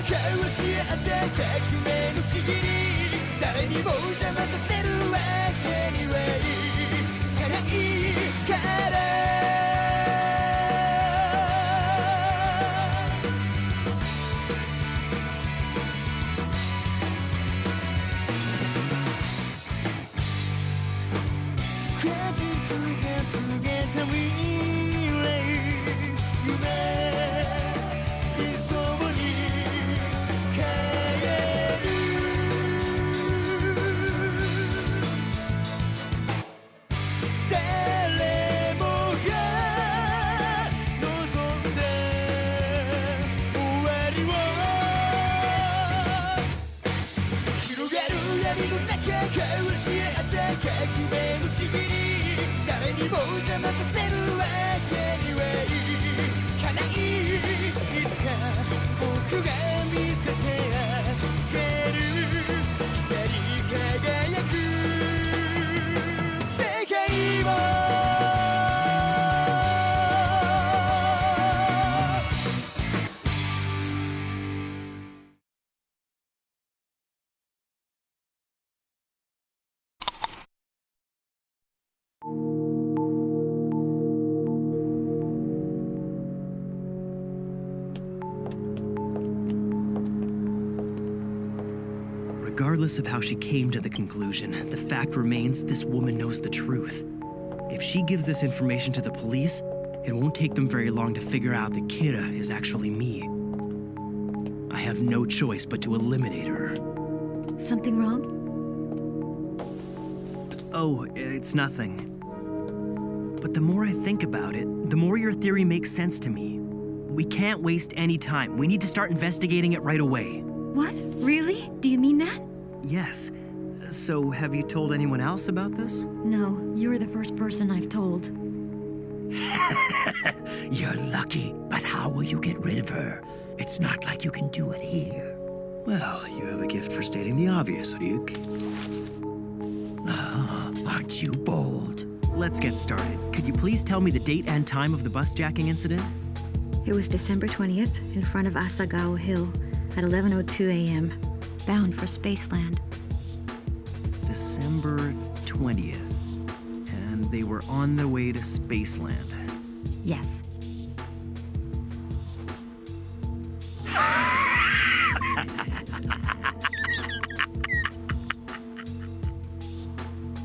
交わし合った革命のちぎり誰にも邪魔させるわけにはいかないから果実が告げた未来夢理想に変える誰もが望んで終わりを広がる闇の中交わし合った革命のちぎり誰にも邪魔させるわけにはいかないいつか僕が見せてあげる光り輝く世界をRegardless of how she came to the conclusion, the fact remains this woman knows the truth. If she gives this information to the police, it won't take them very long to figure out that Kira is actually me. I have no choice but to eliminate her. Something wrong? Oh, it's nothing. But the more I think about it, the more your theory makes sense to me. We can't waste any time. We need to start investigating it right away. What? Really? Do you mean that? Yes. So, have you told anyone else about this? No, you're the first person I've told. You're lucky, but how will you get rid of her? It's not like you can do it here. Well, you have a gift for stating the obvious, Ryuk. Aren't you bold? Let's get started. Could you please tell me the date and time of the bus jacking incident? It was December 20th in front of Asagao Hill at 11:02 a.m., bound for Spaceland. December 20th. And they were on their way to Spaceland. Yes.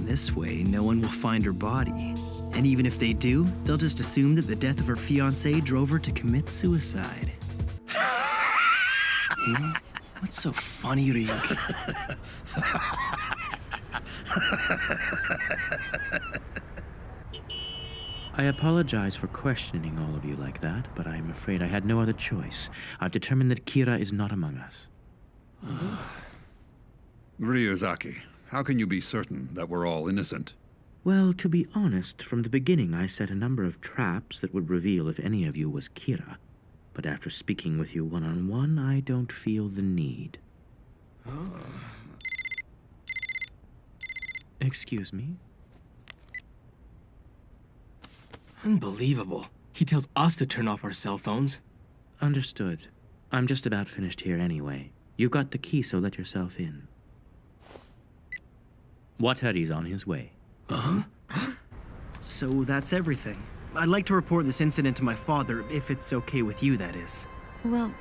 This way, no one will find her body. And even if they do, they'll just assume that the death of her fiancé drove her to commit suicide. What's so funny, Ryuk? I apologize for questioning all of you like that, but I'm afraid I had no other choice. I've determined that Kira is not among us. Ryuzaki, how can you be certain that we're all innocent? Well, to be honest, from the beginning I set a number of traps that would reveal if any of you was Kira. But after speaking with you one-on-one, I don't feel the need. Excuse me? Unbelievable. He tells us to turn off our cell phones. Understood. I'm just about finished here anyway. You've got the key, so let yourself in. Watari's on his way. So that's everything. I'd like to report this incident to my father, if it's okay with you, that is. Well,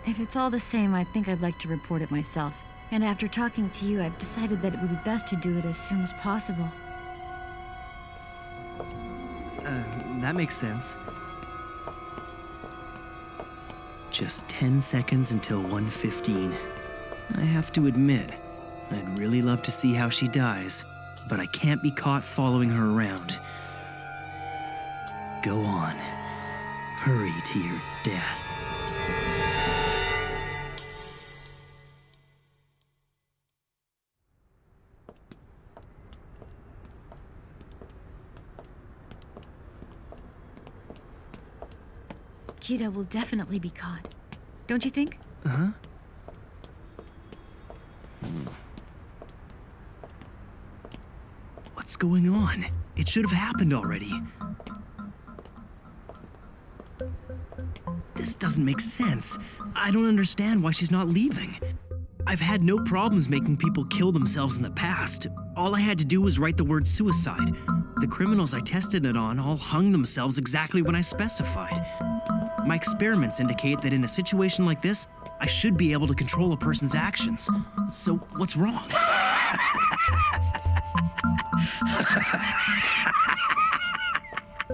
if it's all the same, I think I'd like to report it myself. And after talking to you, I've decided that it would be best to do it as soon as possible. That makes sense. Just 10 seconds until 1:15. I have to admit, I'd really love to see how she dies, but I can't be caught following her around. Go on. Hurry to your death. Kira will definitely be caught. Don't you think? Huh? What's going on? It should have happened already. This just doesn't make sense. I don't understand why she's not leaving. I've had no problems making people kill themselves in the past. All I had to do was write the word suicide. The criminals I tested it on all hung themselves exactly when I specified. My experiments indicate that in a situation like this, I should be able to control a person's actions. So what's wrong?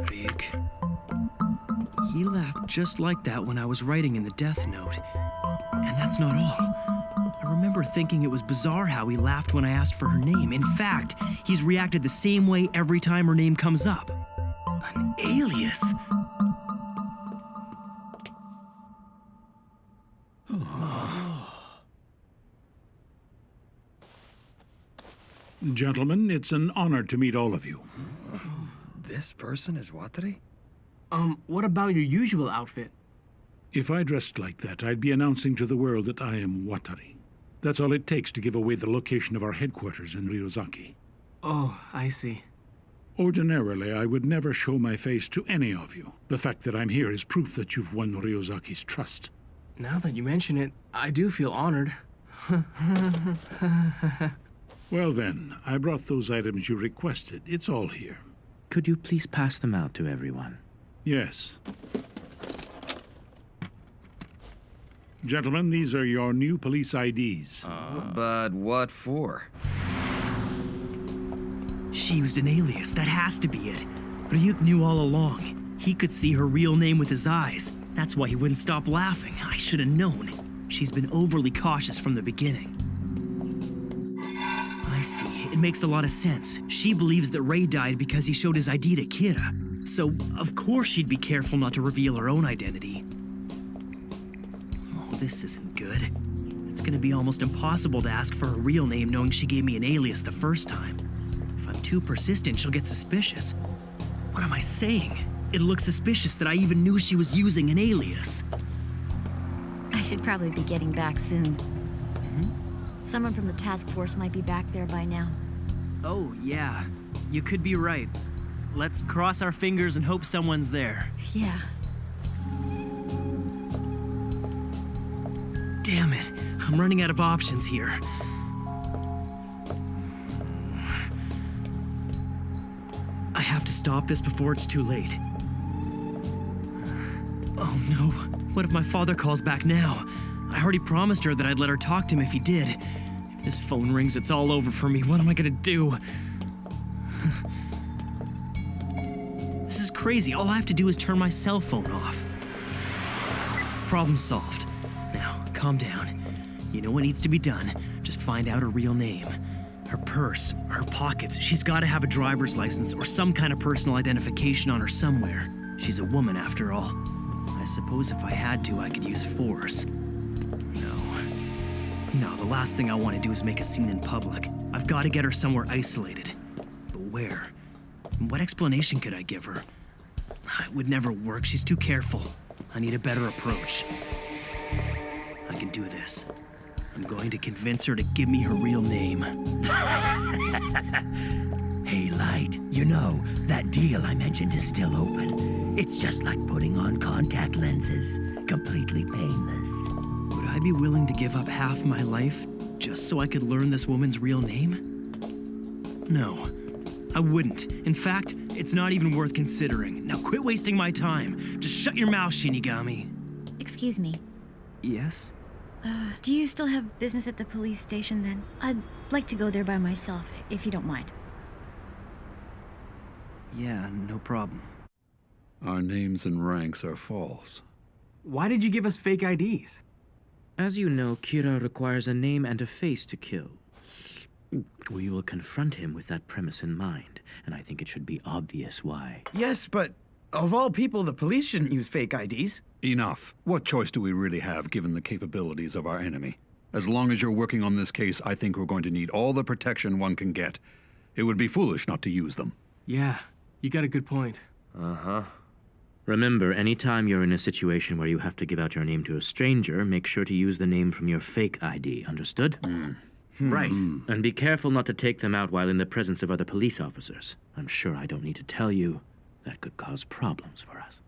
Rick. He laughed just like that when I was writing in the death note. And that's not all. I remember thinking it was bizarre how he laughed when I asked for her name. In fact, he's reacted the same way every time her name comes up. An alias. Gentlemen, it's an honor to meet all of you. This person is Watari? What about your usual outfit? If I dressed like that, I'd be announcing to the world that I am Watari. That's all it takes to give away the location of our headquarters in Ryozaki. Oh, I see. Ordinarily, I would never show my face to any of you. The fact that I'm here is proof that you've won Ryozaki's trust. Now that you mention it, I do feel honored. Well then, I brought those items you requested. It's all here. Could you please pass them out to everyone? Yes. Gentlemen, these are your new police IDs. But what for? She used an alias, that has to be it. Ryuk knew all along. He could see her real name with his eyes. That's why he wouldn't stop laughing. I should have known. She's been overly cautious from the beginning. I see. It makes a lot of sense. She believes that Ray died because he showed his ID to Kira. So, of course she'd be careful not to reveal her own identity. Oh, this isn't good. It's gonna be almost impossible to ask for her real name knowing she gave me an alias the first time. If I'm too persistent, she'll get suspicious. What am I saying? It looks suspicious that I even knew she was using an alias. I should probably be getting back soon. Someone from the task force might be back there by now. Oh, yeah. You could be right. Let's cross our fingers and hope someone's there. Yeah. Damn it. I'm running out of options here. I have to stop this before it's too late. Oh no. What if my father calls back now? I already promised her that I'd let her talk to him if he did. If this phone rings, it's all over for me. What am I gonna do? This is crazy. All I have to do is turn my cell phone off. Problem solved. Now, calm down. You know what needs to be done. Just find out her real name. Her purse, her pockets. She's gotta have a driver's license or some kind of personal identification on her somewhere. She's a woman, after all. I suppose if I had to, I could use force. No, the last thing I want to do is make a scene in public. I've got to get her somewhere isolated. But where? And what explanation could I give her? It would never work. She's too careful. I need a better approach. I can do this. I'm going to convince her to give me her real name. Hey, Light, you know, that deal I mentioned is still open. It's just like putting on contact lenses. Completely painless. Would I be willing to give up half my life just so I could learn this woman's real name? No, I wouldn't. In fact, it's not even worth considering. Now quit wasting my time. Just shut your mouth, Shinigami. Excuse me. Yes? Do you still have business at the police station then? I'd like to go there by myself, if you don't mind. Yeah, no problem. Our names and ranks are false. Why did you give us fake IDs? As you know, Kira requires a name and a face to kill. We will confront him with that premise in mind, and I think it should be obvious why. Yes, but of all people, the police shouldn't use fake IDs. Enough. What choice do we really have given the capabilities of our enemy? As long as you're working on this case, I think we're going to need all the protection one can get. It would be foolish not to use them. Yeah, you got a good point. Remember, anytime you're in a situation where you have to give out your name to a stranger, make sure to use the name from your fake ID, understood? Right. And be careful not to take them out while in the presence of other police officers. I'm sure I don't need to tell you that could cause problems for us.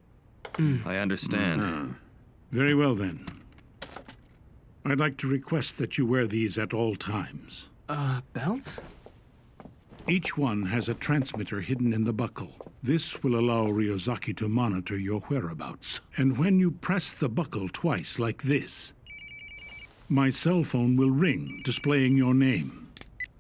I understand. Very well, then. I'd like to request that you wear these at all times. Belts? Each one has a transmitter hidden in the buckle. This will allow Ryozaki to monitor your whereabouts. And when you press the buckle twice like this, my cell phone will ring, displaying your name.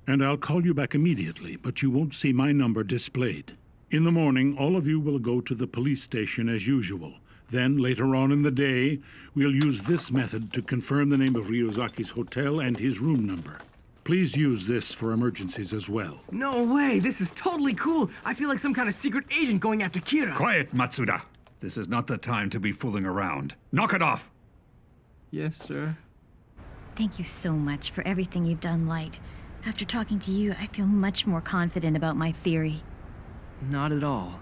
And I'll call you back immediately, but you won't see my number displayed. In the morning, all of you will go to the police station as usual. Then, later on in the day, we'll use this method to confirm the name of Ryozaki's hotel and his room number. Please use this for emergencies as well. No way! This is totally cool! I feel like some kind of secret agent going after Kira! Quiet, Matsuda! This is not the time to be fooling around. Knock it off! Yes, sir. Thank you so much for everything you've done, Light. After talking to you, I feel much more confident about my theory. Not at all.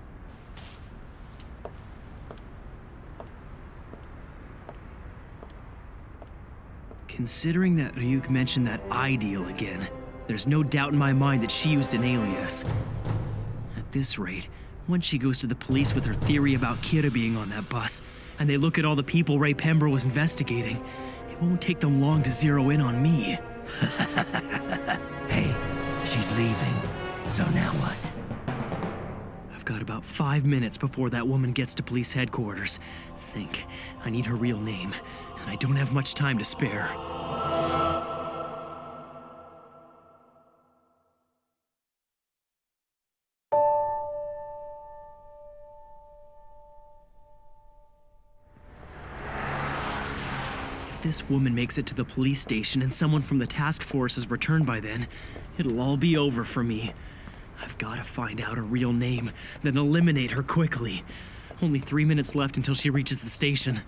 Considering that Ryuk mentioned that eye deal again, there's no doubt in my mind that she used an alias. At this rate, once she goes to the police with her theory about Kira being on that bus, and they look at all the people Ray Pembroke was investigating, it won't take them long to zero in on me. Hey, she's leaving. So now what? I've got about 5 minutes before that woman gets to police headquarters. Think, I need her real name, and I don't have much time to spare. If this woman makes it to the police station and someone from the task force has returned by then, it'll all be over for me. I've got to find out her real name, then eliminate her quickly. Only 3 minutes left until she reaches the station.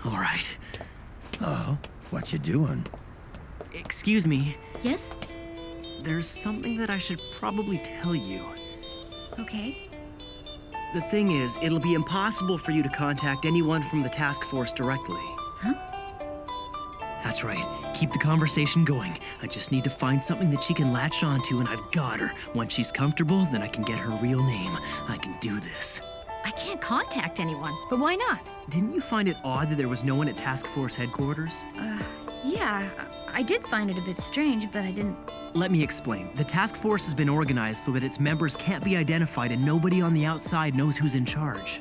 All right. Oh, what you doing? Excuse me. Yes? There's something that I should probably tell you. Okay. The thing is, it'll be impossible for you to contact anyone from the task force directly. Huh? That's right. Keep the conversation going. I just need to find something that she can latch onto, and I've got her. Once she's comfortable, then I can get her real name. I can do this. I can't contact anyone, but why not? Didn't you find it odd that there was no one at task force headquarters? Yeah, I did find it a bit strange, but I didn't... Let me explain. The task force has been organized so that its members can't be identified and nobody on the outside knows who's in charge.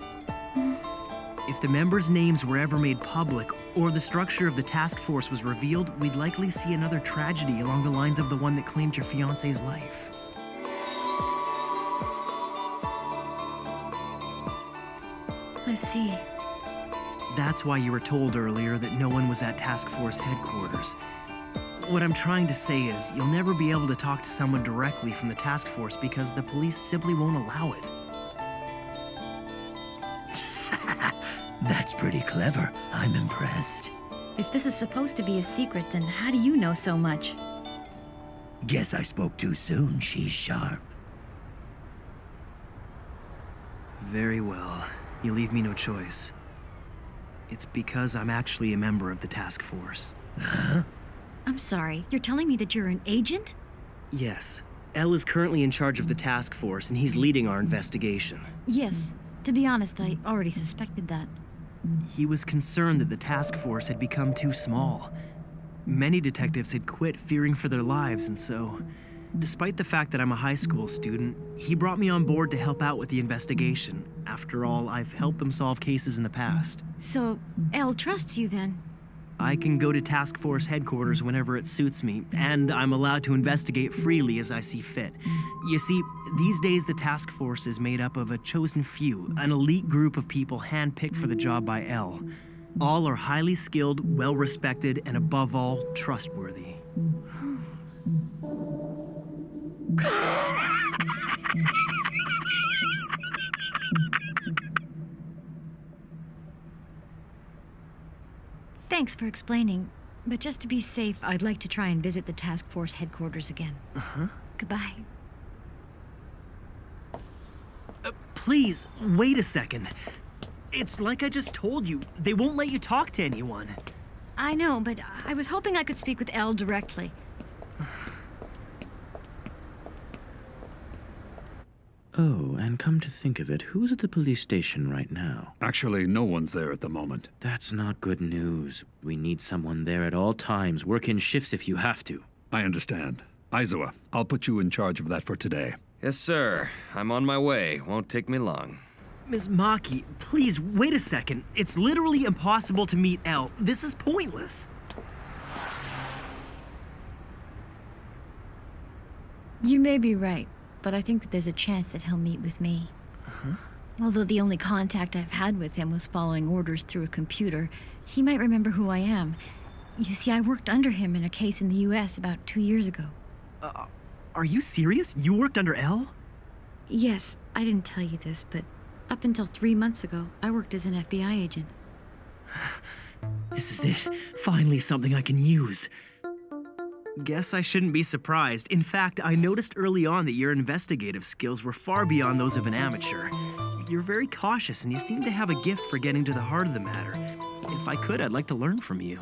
If the members' names were ever made public, or the structure of the task force was revealed, we'd likely see another tragedy along the lines of the one that claimed your fiancé's life. I see. That's why you were told earlier that no one was at task force headquarters. What I'm trying to say is, you'll never be able to talk to someone directly from the task force because the police simply won't allow it. That's pretty clever. I'm impressed. If this is supposed to be a secret, then how do you know so much? Guess I spoke too soon. She's sharp. Very well. You leave me no choice. It's because I'm actually a member of the task force. Huh? I'm sorry, you're telling me that you're an agent? Yes. L is currently in charge of the task force, and he's leading our investigation. Yes. To be honest, I already suspected that. He was concerned that the task force had become too small. Many detectives had quit fearing for their lives, and so, despite the fact that I'm a high school student, he brought me on board to help out with the investigation. After all, I've helped them solve cases in the past. So, L trusts you then? I can go to task force headquarters whenever it suits me, and I'm allowed to investigate freely as I see fit. You see, these days the task force is made up of a chosen few, an elite group of people handpicked for the job by L. All are highly skilled, well-respected, and above all, trustworthy. Thanks for explaining, but just to be safe, I'd like to try and visit the task force headquarters again. Uh-huh. Goodbye. Please, wait a second. It's like I just told you. They won't let you talk to anyone. I know, but I was hoping I could speak with L directly. Oh, and come to think of it, who's at the police station right now? Actually, no one's there at the moment. That's not good news. We need someone there at all times. Work in shifts if you have to. I understand. Aizawa, I'll put you in charge of that for today. Yes, sir. I'm on my way. Won't take me long. Ms. Maki, please, wait a second. It's literally impossible to meet L. This is pointless. You may be right, but I think that there's a chance that he'll meet with me. Although the only contact I've had with him was following orders through a computer, he might remember who I am. You see, I worked under him in a case in the US about 2 years ago. Are you serious? You worked under L? Yes, I didn't tell you this, but up until 3 months ago, I worked as an FBI agent. This is it. Finally something I can use. Guess I shouldn't be surprised. In fact, I noticed early on that your investigative skills were far beyond those of an amateur. You're very cautious and you seem to have a gift for getting to the heart of the matter. If I could, I'd like to learn from you.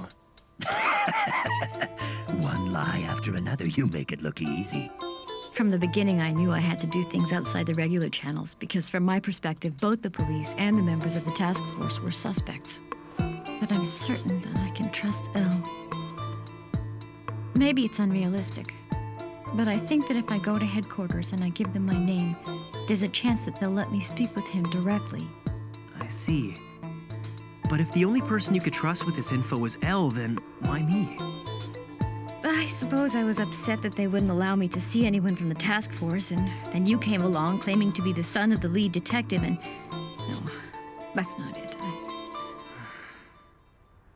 One lie after another, you make it look easy. From the beginning, I knew I had to do things outside the regular channels because from my perspective, both the police and the members of the task force were suspects. But I'm certain that I can trust Elle. Maybe it's unrealistic, but I think that if I go to headquarters and I give them my name, there's a chance that they'll let me speak with him directly. I see. But if the only person you could trust with this info was Elle, then why me? I suppose I was upset that they wouldn't allow me to see anyone from the task force, and then you came along claiming to be the son of the lead detective, and... No, that's not it.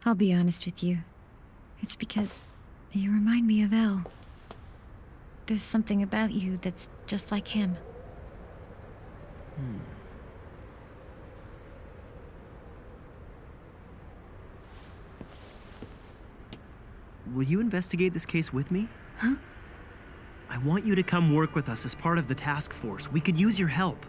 I'll be honest with you. It's because you remind me of Elle. There's something about you that's just like him. Will you investigate this case with me? Huh? I want you to come work with us as part of the task force. We could use your help.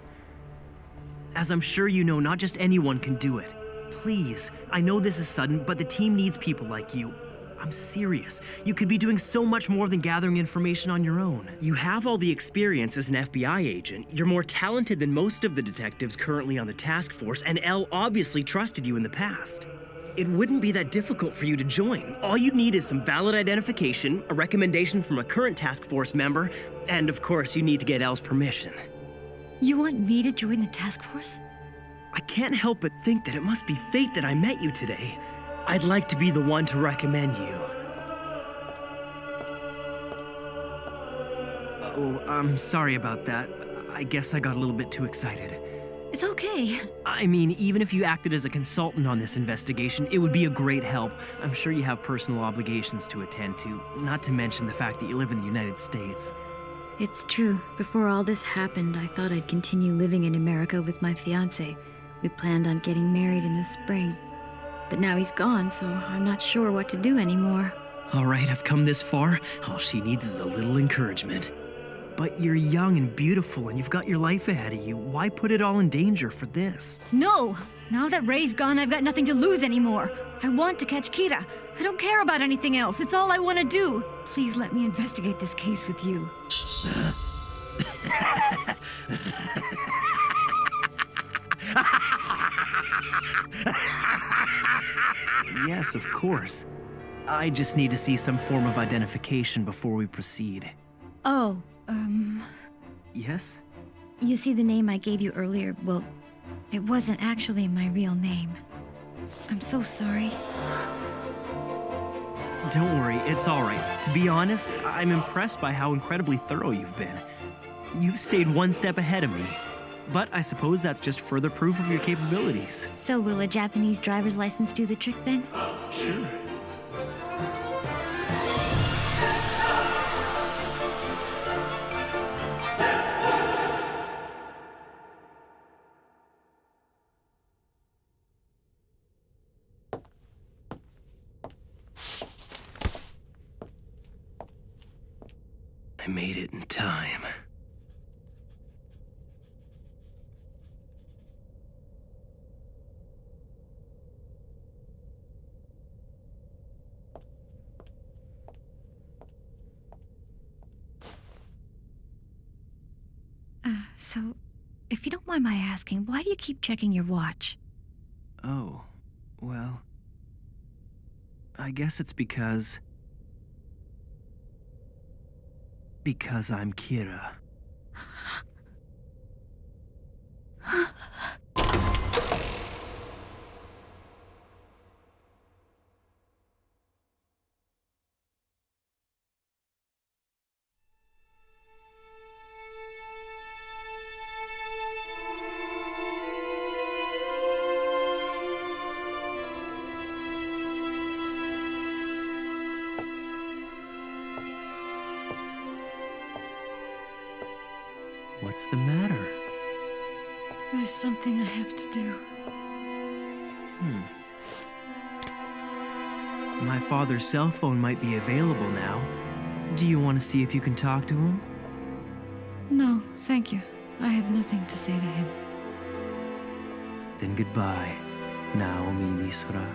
As I'm sure you know, not just anyone can do it. Please, I know this is sudden, but the team needs people like you. I'm serious. You could be doing so much more than gathering information on your own. You have all the experience as an FBI agent. You're more talented than most of the detectives currently on the task force, and Elle obviously trusted you in the past. It wouldn't be that difficult for you to join. All you'd need is some valid identification, a recommendation from a current task force member, and of course, you need to get Elle's permission. You want me to join the task force? I can't help but think that it must be fate that I met you today. I'd like to be the one to recommend you. Oh, I'm sorry about that. I guess I got a little bit too excited. It's okay. I mean, even if you acted as a consultant on this investigation, it would be a great help. I'm sure you have personal obligations to attend to, not to mention the fact that you live in the United States. It's true. Before all this happened, I thought I'd continue living in America with my fiancé. We planned on getting married in the spring. But now he's gone, so I'm not sure what to do anymore. All right, I've come this far. All she needs is a little encouragement. But you're young and beautiful, and you've got your life ahead of you. Why put it all in danger for this? No! Now that Ray's gone, I've got nothing to lose anymore. I want to catch Kira. I don't care about anything else. It's all I want to do. Please let me investigate this case with you. Yes, of course. I just need to see some form of identification before we proceed. Oh, Yes? you see the name I gave you earlier? Well, it wasn't actually my real name. I'm so sorry. Don't worry, it's all right. To be honest, I'm impressed by how incredibly thorough you've been. You've stayed one step ahead of me. But I suppose that's just further proof of your capabilities. So will a Japanese driver's license do the trick then? Sure. I made it in time. So, If you don't mind my asking, why do you keep checking your watch? Oh, well... I guess it's because I'm Kira. What's the matter? There's something I have to do. My father's cell phone might be available now. Do you want to see if you can talk to him? No, thank you. I have nothing to say to him. Then goodbye, Naomi Misora.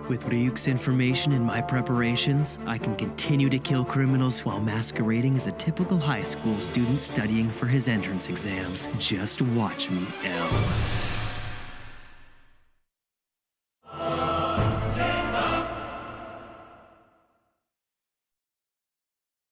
With Ryuk's information and my preparations, I can continue to kill criminals while masquerading as a typical high school student studying for his entrance exams. Just watch me, Elle.